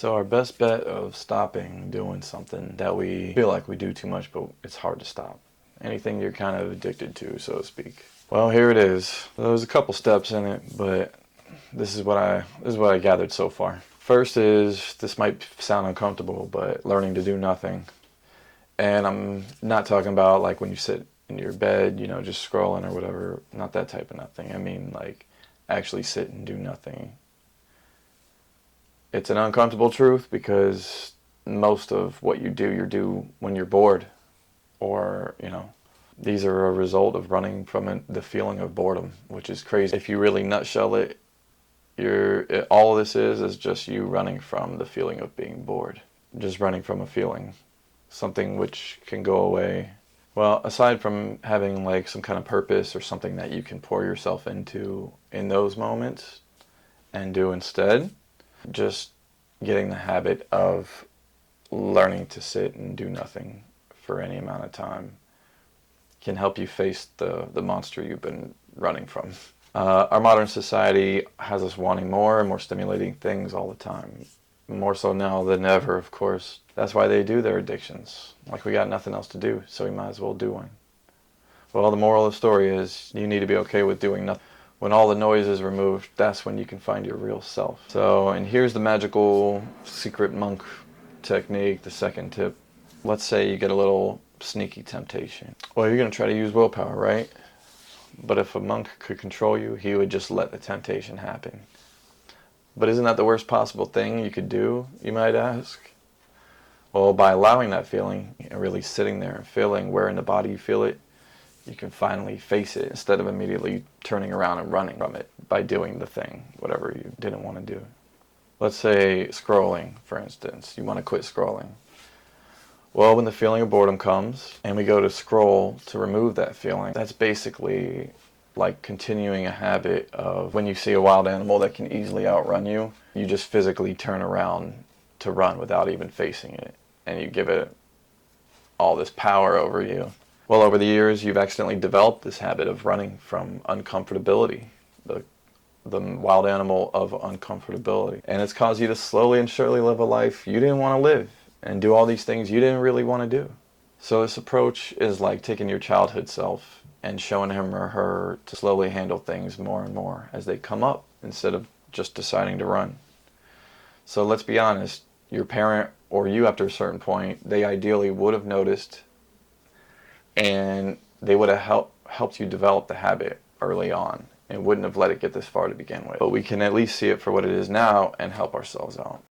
So our best bet of stopping doing something that we feel like we do too much, but it's hard to stop. Anything you're kind of addicted to, so to speak. Well, here it is. There's a couple steps in it, but this is what I gathered so far. First is, this might sound uncomfortable, but learning to do nothing. And I'm not talking about like when you sit in your bed, just scrolling or whatever. Not that type of nothing. I mean like actually sit and do nothing. It's an uncomfortable truth because most of what you do when you're bored, or these are a result of running from the feeling of boredom, which is crazy. If you really nutshell it, all this is just you running from the feeling of being bored, just running from a feeling, something which can go away. Well, aside from having like some kind of purpose or something that you can pour yourself into in those moments and do instead, just getting the habit of learning to sit and do nothing for any amount of time can help you face the monster you've been running from. Our modern society has us wanting more and more stimulating things all the time. More so now than ever, of course. That's why they do their addictions. Like we got nothing else to do, so we might as well do one. Well, the moral of the story is you need to be okay with doing nothing. When all the noise is removed, that's when you can find your real self. So, and here's the magical secret monk technique, the second tip. Let's say you get a little sneaky temptation. Well, you're going to try to use willpower, right? But if a monk could control you, he would just let the temptation happen. But isn't that the worst possible thing you could do, you might ask? Well, by allowing that feeling and really sitting there and feeling where in the body you feel it, you can finally face it instead of immediately turning around and running from it by doing the thing, whatever you didn't want to do. Let's say scrolling, for instance. You want to quit scrolling. Well, when the feeling of boredom comes and we go to scroll to remove that feeling, that's basically like continuing a habit of when you see a wild animal that can easily outrun you, you just physically turn around to run without even facing it, and you give it all this power over you. Well, over the years, you've accidentally developed this habit of running from uncomfortability, the wild animal of uncomfortability. And it's caused you to slowly and surely live a life you didn't want to live and do all these things you didn't really want to do. So this approach is like taking your childhood self and showing him or her to slowly handle things more and more as they come up instead of just deciding to run. So let's be honest, your parent or you after a certain point, they ideally would have noticed and they would have helped you develop the habit early on and wouldn't have let it get this far to begin with. But we can at least see it for what it is now and help ourselves out.